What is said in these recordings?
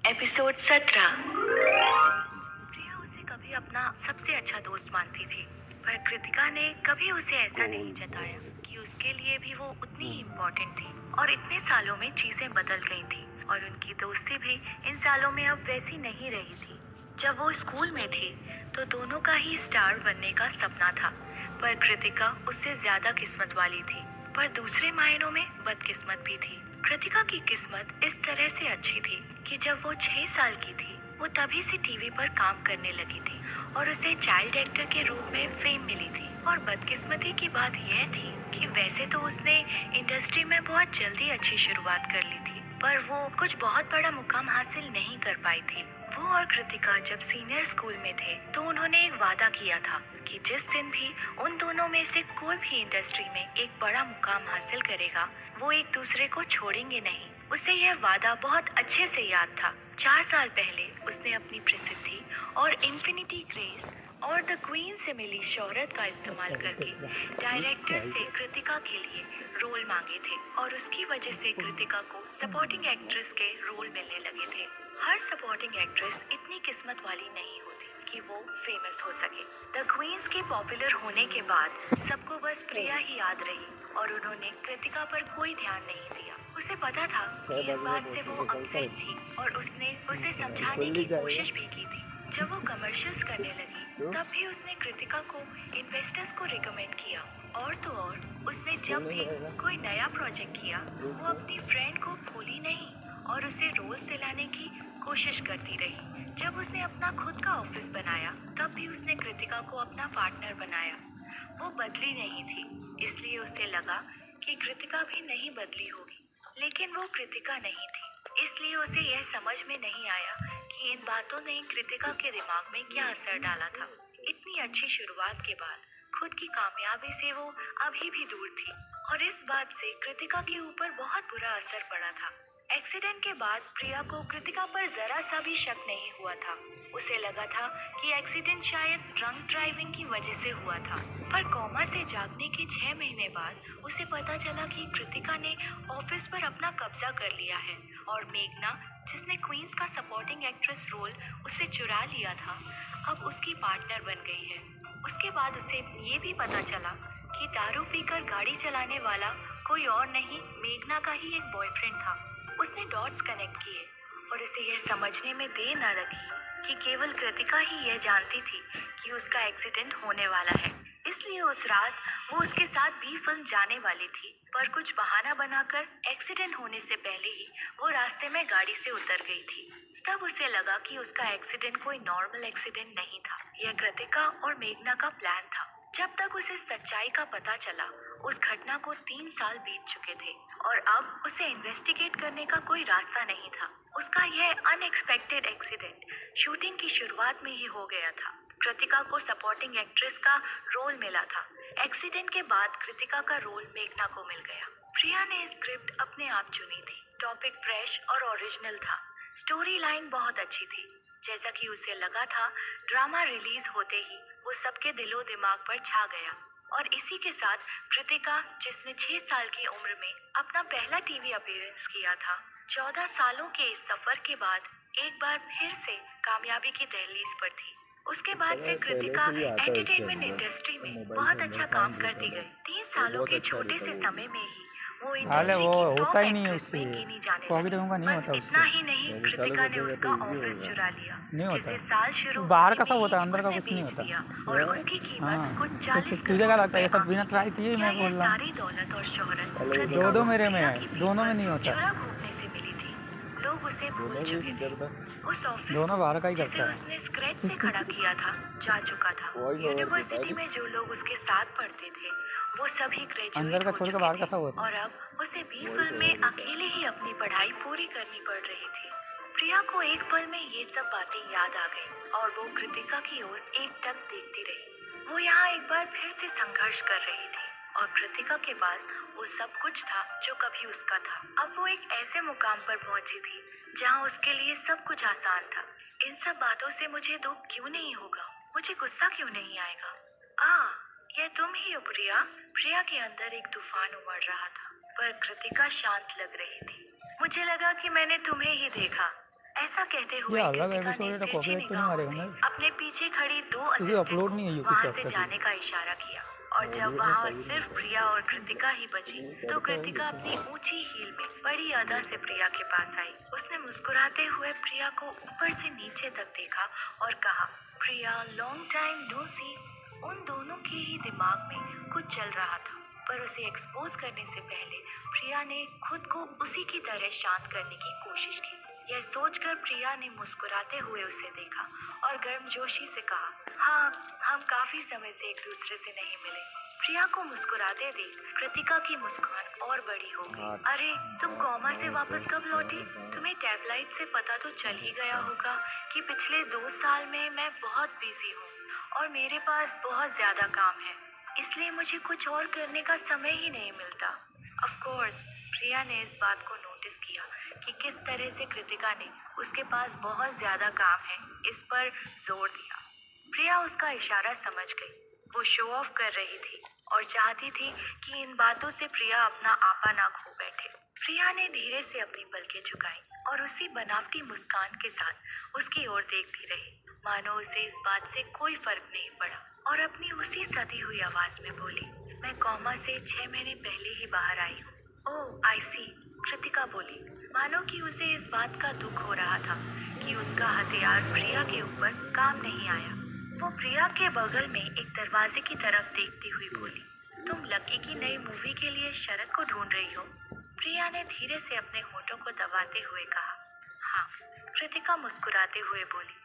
Episode 17। प्रिया उसे कभी अपना सबसे अच्छा दोस्त मानती थी, पर कृतिका ने कभी उसे ऐसा नहीं जताया कि उसके लिए भी वो उतनी ही इम्पोर्टेंट थी। और इतने सालों में चीजें बदल गई थी और उनकी दोस्ती भी इन सालों में अब वैसी नहीं रही थी। जब वो स्कूल में थी तो दोनों का ही स्टार बनने का सपना था, पर कृतिका उससे ज्यादा किस्मत वाली थी, पर दूसरे मायनों में बदकिस्मत भी थी। कृतिका की किस्मत इस तरह से अच्छी थी कि जब वो 6 साल की थी वो तभी से टीवी पर काम करने लगी थी और उसे चाइल्ड एक्टर के रूप में फेम मिली थी। और बदकिस्मती की बात यह थी कि वैसे तो उसने इंडस्ट्री में बहुत जल्दी अच्छी शुरुआत कर ली थी, पर वो कुछ बहुत बड़ा मुकाम हासिल नहीं कर पाई थी। वो और कृतिका जब सीनियर स्कूल में थे तो उन्होंने एक वादा किया था कि जिस दिन भी उन दोनों में से कोई भी इंडस्ट्री में एक बड़ा मुकाम हासिल करेगा वो एक दूसरे को छोड़ेंगे नहीं। उसे यह वादा बहुत अच्छे से याद था। 4 साल पहले उसने अपनी प्रसिद्धि और इन्फिनिटी ग्रेस और द क्वीन से मिली शोहरत का इस्तेमाल करके डायरेक्टर से कृतिका के लिए रोल मांगे थे और उसकी वजह से कृतिका को सपोर्टिंग एक्ट्रेस के रोल मिलने लगे थे। हर सपोर्टिंग एक्ट्रेस इतनी किस्मत वाली नहीं होती कि वो फेमस हो सके। द क्वींस के पॉपुलर होने के बाद सबको बस प्रिया ही याद रही और उन्होंने कृतिका पर कोई ध्यान नहीं दिया। उसे पता था कि इस बात से वो अपसेट थी और उसने उसे समझाने की कोशिश भी की थी। जब वो कमर्शियल्स करने लगी तब भी उसने कृतिका को इन्वेस्टर्स को रिकमेंड किया। और तो और उसने जब भी कोई नया प्रोजेक्ट किया वो अपनी फ्रेंड को भूली नहीं और उसे रोल दिलाने की कोशिश करती रही। जब उसने अपना खुद का ऑफिस बनाया तब भी उसने कृतिका को अपना पार्टनर बनाया। वो बदली नहीं थी, इसलिए उसे लगा कि कृतिका भी नहीं बदली होगी, लेकिन वो कृतिका नहीं थी। इसलिए उसे यह समझ में नहीं आया कि इन बातों ने कृतिका के दिमाग में क्या असर डाला था। इतनी अच्छी शुरुआत के बाद खुद की कामयाबी से वो अभी भी दूर थी और इस बात से कृतिका के ऊपर बहुत बुरा असर पड़ा था। एक्सीडेंट के बाद प्रिया को कृतिका पर जरा सा भी शक नहीं हुआ था। उसे लगा था कि एक्सीडेंट शायद ड्रंक ड्राइविंग की वजह से हुआ था, पर कोमा से जागने के 6 महीने बाद उसे पता चला कि कृतिका ने ऑफिस पर अपना कब्जा कर लिया है और मेघना, जिसने क्वींस का सपोर्टिंग एक्ट्रेस रोल उससे चुरा लिया था, अब उसकी पार्टनर बन गई है। उसके बाद उसे ये भी पता चला कि दारू पीकर गाड़ी चलाने वाला कोई और नहीं, मेघना का ही एक बॉयफ्रेंड था। उसने डॉट्स कनेक्ट किए और उसे यह समझने में देर न लगी कि केवल कृतिका ही यह जानती थी कि उसका एक्सीडेंट होने वाला है। इसलिए उस रात वो उसके साथ बी फिल्म जाने वाली थी, पर कुछ बहाना बनाकर एक्सीडेंट होने से पहले ही वो रास्ते में गाड़ी से उतर गई थी। तब उसे लगा कि उसका एक्सीडेंट कोई नॉर्मल एक्सीडेंट नहीं था, यह कृतिका और मेघना का प्लान था। जब तक उसे सच्चाई का पता चला उस घटना को 3 साल बीत चुके थे और अब उसे इन्वेस्टिगेट करने का कोई रास्ता नहीं था। उसका यह अनएक्सपेक्टेड एक्सीडेंट शूटिंग की शुरुआत में ही हो गया था। कृतिका को सपोर्टिंग एक्ट्रेस का रोल मिला था। एक्सीडेंट के बाद कृतिका का रोल मेघना को मिल गया। प्रिया ने स्क्रिप्ट अपने आप चुनी थी। टॉपिक फ्रेश और ओरिजिनल था। स्टोरी लाइन बहुत अच्छी थी। जैसा कि उसे लगा था, ड्रामा रिलीज होते ही वो सबके दिलो दिमाग पर छा गया। और इसी के साथ कृतिका, जिसने 6 साल की उम्र में अपना पहला टीवी अपीयरेंस किया था, 14 सालों के इस सफर के बाद एक बार फिर से कामयाबी की दहलीज पर थी। उसके बाद से कृतिका एंटरटेनमेंट इंडस्ट्री में बहुत अच्छा काम करती गई। 3 सालों के छोटे से समय में ही वो इंडस्ट्री की टॉप एक्ट्रेस में गिनी जाने लगी। बस इतना ही नहीं, कृतिका ने उसका ऑफिस चुरा लिया, जिसे साल शुरू बाहर का होने सब में होता है, ही अंदर का उसने कुछ नहीं बेच होता। दिया और उसकी कीमत कुछ 40 तुझे क्या करोड़ लगता है ये रुपए सब बिना आंकी। ट्राई किए ही क्या मैं ये बोल रहा हूँ? सारी दौलत और शोहरत दो कृतिका दो को मेरे में प्रिया है, की पीठ दोनों में पर नहीं होता। छुरा घूमने से मिली थी? लोग उसे भूल चुके थे। उस ऑफिस दोनों बाहर का को ही जिसे करता है। उसने स्क्रैच से खड़ा किया था जा चुका था। यूनिवर्सिटी में जो लोग उसके साथ पढ़ते थे वो सभी अंदर ग्रेजुएट का हो छोड़ के चुके बाहर का थे सब होता और अब उसे बी फिल्म में अकेले ही अपनी पढ़ाई पूरी करनी पड़ रही थी। प्रिया को एक पल में ये सब बातें याद आ गई और वो कृतिका की ओर एकटक देखती रही। वो यहाँ एक बार फिर से संघर्ष कर रही थी और कृतिका के पास वो सब कुछ था जो कभी उसका था। अब वो एक ऐसे मुकाम पर पहुंची थी जहाँ उसके लिए सब कुछ आसान था। इन सब बातों से मुझे दुख क्यों नहीं होगा? मुझे गुस्सा क्यों नहीं आएगा? यह तुम ही हो प्रिया। प्रिया के अंदर एक तूफान उमड़ रहा था। पर कृतिका शांत लग रही थी। मुझे लगा कि मैंने तुम्हें ही देखा। ऐसा कहते हुए ये अलग कृतिका एपिसोड ने है तो तिरछी कॉपीराइट तो नहीं निगाहों मारेगा से ना, अपने पीछे खड़ी दो क्योंकि असिस्टेंट अपलोड को नहीं है यूट्यूब वहां पे से अब तक। जाने का इशारा किया और जब वहां सिर्फ प्रिया और कृतिका ही बची तो कृतिका अपनी ऊंची हील में बड़ी अदा से प्रिया के पास आई। उसने मुस्कुराते हुए प्रिया को ऊपर से नीचे तक देखा और कहा, प्रिया, लॉन्ग टाइम नो सी। उन दोनों के ही दिमाग में कुछ चल रहा था, पर उसे एक्सपोज करने से पहले प्रिया ने खुद को उसी की तरह शांत करने की कोशिश की। यह सोचकर प्रिया ने मुस्कुराते हुए उसे देखा और गर्मजोशी से कहा, हाँ, हम काफी समय से एक दूसरे से नहीं मिले। प्रिया को मुस्कुराते देख कृतिका की मुस्कान और बड़ी हो गई। अरे, तुम कोमा से वापस कब लौटी? तुम्हें टैबलाइट से पता तो चल ही गया होगा कि पिछले 2 साल में मैं बहुत बिजी हूँ और मेरे पास बहुत ज्यादा काम है, इसलिए मुझे कुछ और करने का समय ही नहीं मिलता। ऑफ कोर्स, प्रिया ने इस बात को नोटिस किया कि किस तरह से कृतिका ने उसके पास बहुत ज्यादा काम है इस पर जोर दिया। प्रिया उसका इशारा समझ गई। वो शो ऑफ कर रही थी और चाहती थी कि इन बातों से प्रिया अपना आपा ना खो बैठे। प्रिया ने धीरे से अपनी पलकें झुकाई और उसी बनावटी मुस्कान के साथ उसकी ओर देखती रही, मानो उसे इस बात से कोई फर्क नहीं पड़ा, और अपनी उसी सधी हुई आवाज में बोली, मैं कोमा से 6 महीने पहले ही बाहर आई हूँ। ओह, आई सी, कृतिका बोली, मानो कि उसे इस बात का दुख हो रहा था कि उसका हथियार प्रिया के ऊपर काम नहीं आया। वो प्रिया के बगल में एक दरवाजे की तरफ देखती हुई बोली, तुम लकी की नई मूवी के लिए शरद को ढूंढ रही हो? प्रिया ने धीरे से अपने होठों को दबाते हुए कहा। हाँ, कृतिका मुस्कुराते हुए बोली,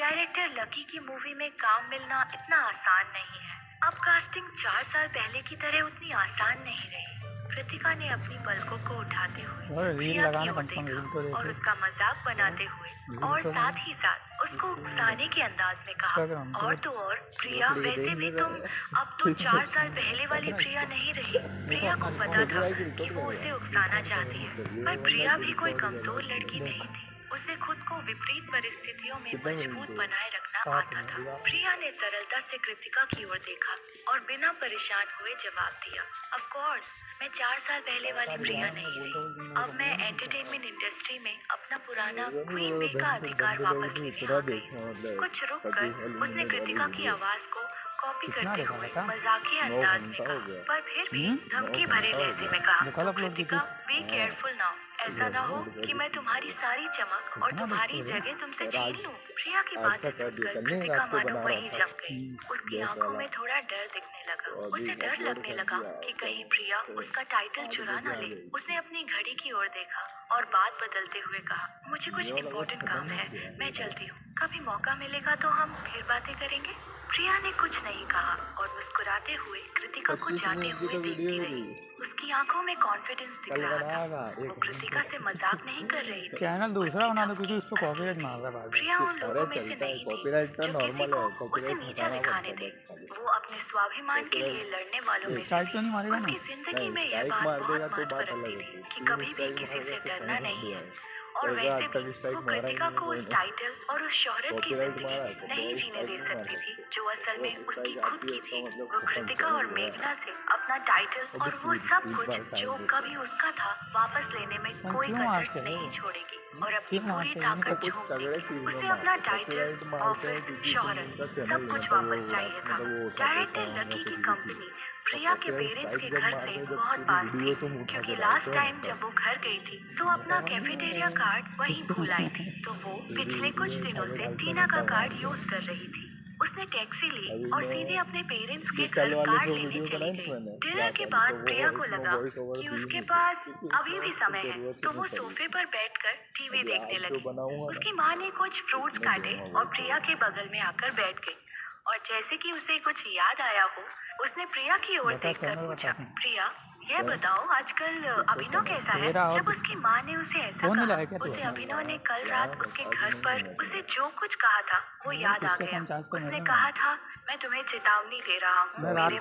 डायरेक्टर लकी की मूवी में काम मिलना इतना आसान नहीं है। अब कास्टिंग 4 साल पहले की तरह उतनी आसान नहीं रही। कृतिका ने अपनी पलकों को उठाते हुए प्रिया की ओर देखा और उसका मजाक बनाते हुए और साथ ही साथ उसको उकसाने के अंदाज में कहा, और तो और प्रिया, वैसे भी तुम अब तो 4 साल पहले वाली प्रिया नहीं रही। प्रिया को पता था कि वो उसे उकसाना चाहती है, पर प्रिया भी कोई कमजोर लड़की नहीं थी। उसे खुद को विपरीत परिस्थितियों में मजबूत बनाए रखना आता था। प्रिया ने सरलता से कृतिका की ओर देखा और बिना परेशान हुए जवाब दिया, ऑफ कोर्स, मैं 4 साल पहले वाली प्रिया नहीं रही। अब मैं एंटरटेनमेंट इंडस्ट्री में अपना पुराना क्वीन बी का अधिकार वापस लेने आ गई हूँ। कुछ रुककर उसने कृतिका की आवाज को कॉपी करते हुए मजाकिया अंदाज में कहा, पर फिर भी धमकी भरे लहजे में कहा, तो कृतिका, बी केयरफुल नाउ। ऐसा ना हो कि मैं तुम्हारी सारी चमक और तुम्हारी जगह तुमसे छीन लूं। प्रिया की बातें सुनकर कृतिका मानो वहीं जम गई। उसकी आंखों में थोड़ा डर दिखने लगा। उसे डर लगने लगा कि कहीं प्रिया उसका टाइटल चुरा ना ले। उसने अपनी घड़ी की ओर देखा और बात बदलते हुए कहा, मुझे कुछ इम्पोर्टेंट काम है, मैं चलती हूँ। कभी मौका मिलेगा तो हम फिर बातें करेंगे। प्रिया ने कुछ नहीं कहा और मुस्कुराते हुए कृतिका को जाते हुए देखती रही। उसकी आंखों में कॉन्फिडेंस दिख रहा था। वो कृतिका से मजाक नहीं कर रही थी। चैनल दूसरा बना दो क्योंकि उस पर कॉपीराइट मार रहा है। प्रिया उन लोगों में से नहीं थी जो किसी को उसे नीचा दिखाने दे। वो अपने स्वाभिमान के लिए लड़ने वालों में से थी। उसकी जिंदगी में यह बात बहुत महत्व रखती थी कि कभी भी किसी से डरना नहीं है। और वैसे भी वो कृतिका को उस टाइटल और उस शोहरत की जिंदगी नहीं जीने दे सकती थी जो असल में उसकी खुद की थी। वो कृतिका और मेघना से अपना टाइटल और वो सब कुछ जो कभी उसका था वापस लेने में कोई कसर नहीं छोड़ेगी और अपनी पूरी ताकत झोंक देगी। उसे अपना टाइटल, ऑफिस, शोहरत सब कुछ वापस चाहिए था। डायरेक्टर लकी की कंपनी प्रिया के पेरेंट्स के घर से बहुत पास थी, क्योंकि लास्ट टाइम जब वो घर गई थी तो अपना कैफेटेरिया कार्ड वहीं भूल आई थी, तो वो पिछले कुछ दिनों से टीना का कार्ड यूज कर रही थी। उसने टैक्सी ली और सीधे अपने पेरेंट्स के घर कार्ड लेने चली गई। डिनर के बाद प्रिया को लगा कि उसके पास अभी भी समय है, तो वो सोफे पर बैठकर टीवी देखने लगी। उसकी माँ ने कुछ फ्रूट्स काटे और प्रिया के बगल में आकर बैठ गई, और जैसे कि उसे कुछ याद आया हो, उसने प्रिया की ओर देखकर पूछा, प्रिया, यह बताओ आजकल अभिनव कैसा है? जब उसकी माँ ने उसे ऐसा कहा, उसे अभिनव ने कल रात उसके घर पर उसे जो कुछ कहा था वो याद आ गया। उसने कहा था, मैं तुम्हें चेतावनी दे रहा हूँ, मेरे बारे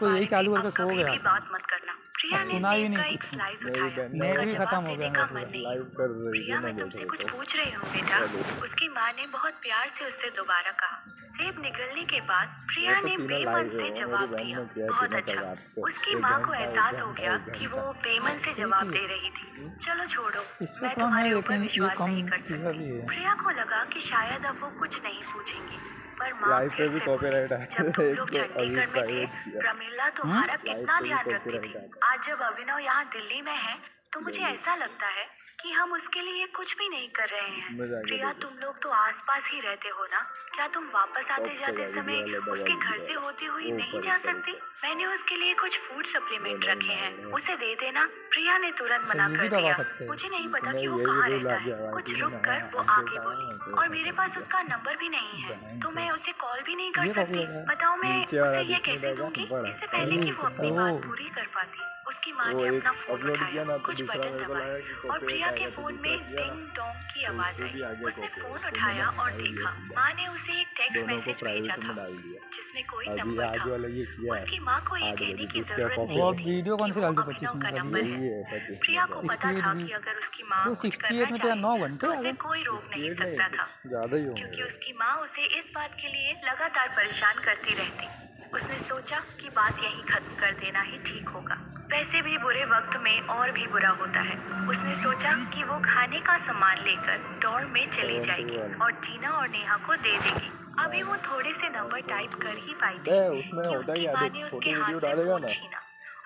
में अब कभी भी बात मत करना। प्रिया ने सेब का एक स्लाइस उठाया। उसका जवाब देने का मन नहीं हुआ। प्रिया, मैं तुमसे कुछ पूछ रही हूँ बेटा। उसकी माँ ने बहुत प्यार से उससे दोबारा कहा। सेब निगलने के बाद प्रिया वो तो ने तीनों बेमन लाइव से है, मेरी जवाब बहन दिया, ने किया है बहुत तीनों अच्छा। रात को। उसकी एक माँ को घंटा, एक एहसास हो घंटा, गया एक कि घंटा। वो बेमन से जवाब दे रही थी। चलो छोड़ो, इस पे मैं कम तुम्हारे है ऊपर लेकिन ये विश्वास कम नहीं कर चीज़ा भी सकती। है। प्रिया को लगा कि शायद अब वो कुछ नहीं पूछेंगी, पर माँ लाइव पे फिर भी से कॉपीराइट बोली, है। जब तुम एक लोग तो अभी चंडीगढ़ में थे, प्राइवेट किया। प्रमिला तुम्हारा लाइव कितना पे भी ध्यान रखती कॉपीराइट थी। आता आज जब अभिनव यहाँ दिल्ली में है तो मुझे ऐसा लगता है कि हम उसके लिए कुछ भी नहीं कर रहे हैं। मजा आ गया प्रिया, देखो। तुम लोग तो आसपास ही रहते हो ना, क्या तुम वापस आते टॉप जाते पे समय वीडियो वाला उसके दबा घर से दिया। होती हुई वो नहीं ऊपर, जा ऊपर, सकती? ऊपर। मैंने उसके लिए कुछ फूड सप्लीमेंट नहीं, रखे हैं, नहीं। उसे दे देना। प्रिया ने तुरंत मना ये भी कर दबा दिया। सकते हैं। मुझे नहीं पता इसमें कि वो यही कहाँ रूल रहता आ गया है। भाई, कुछ ठीक है रुक ना? कर वो हाँ, आगे अपडेट बोली, आया है, और तो मेरे ऐसा पास कर उसका नंबर भी नहीं है, बहन तो से। मैं उसे कॉल भी नहीं कर ये सकती। कॉपीराइट है। बताओ मैं नीचे वाला उसे ये जिसमें कैसे रहेगा, दूंगी बड़ा। इससे पहले कि वो अपनी वो- बात पूरी कर पाती। उसकी माँ वो ने एक अपना फोन अपलोड उठाया, किया ना, तो कुछ दूसरा बटन मेरे को लगा दबाए कि और प्रिया कॉपीराइट के आएगा, तो फोन दूसरा में किया ना, डिंग डोंग की तो आवाज उससे आई। भी आ गया उसने फोन कॉपीराइट। तो उठाया मैंने और हटा ही दिया देखा, सीधा। माँ ने उसे एक टेक्स्ट दोनों को मैसेज भेजा प्राइवेट में था डाल दिया। जिसमें कोई अभी नंबर आज था। वाला ये किया है, उसकी माँ को ये 8 कहने बजे, की जिसका जरूरत वो नहीं कॉपीराइट थी वीडियो कौन कि सी वो डाल दी अभिनव 25 का मिनट नंबर वाली? यही है। है 36 प्रिया मिनट को वाला। पता 68 था भी कि अगर उसकी माँ तो कुछ करना 68 में तो यार 9 चाहे घंटे तो आ उसे गए। कोई रोक नहीं 68 नहीं, सकता था, ज़्यादा ही क्योंकि होंगे। उसकी माँ उसे इस बात के लिए लगातार परेशान करती रहती। उसने सोचा कि बात यहीं खत्म कर देना ही ठीक होगा। वैसे भी बुरे वक्त में और भी बुरा होता है। उसने सोचा कि वो खाने का सामान लेकर डॉर्म में चली जाएगी और टीना और नेहा को दे देगी। अभी वो थोड़े से नंबर टाइप कर ही पाई थी उसमें कि होता उसकी क्या, माँ देख ने छोटी उसके वीडियो हाथ से डालेगा फोन ना, छीना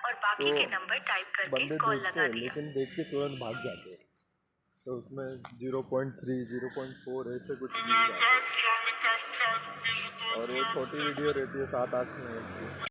और बाकी तो के नंबर टाइप करके बंदे कॉल देखते लगा हैं, दिया। लेकिन देख के तुरंत भाग जाते हैं। तो उसमें 0.3, 0.4 ऐसे कुछ दिख जाता है। और वो छोटी वीडियो रहती है 7-8 मिनट की।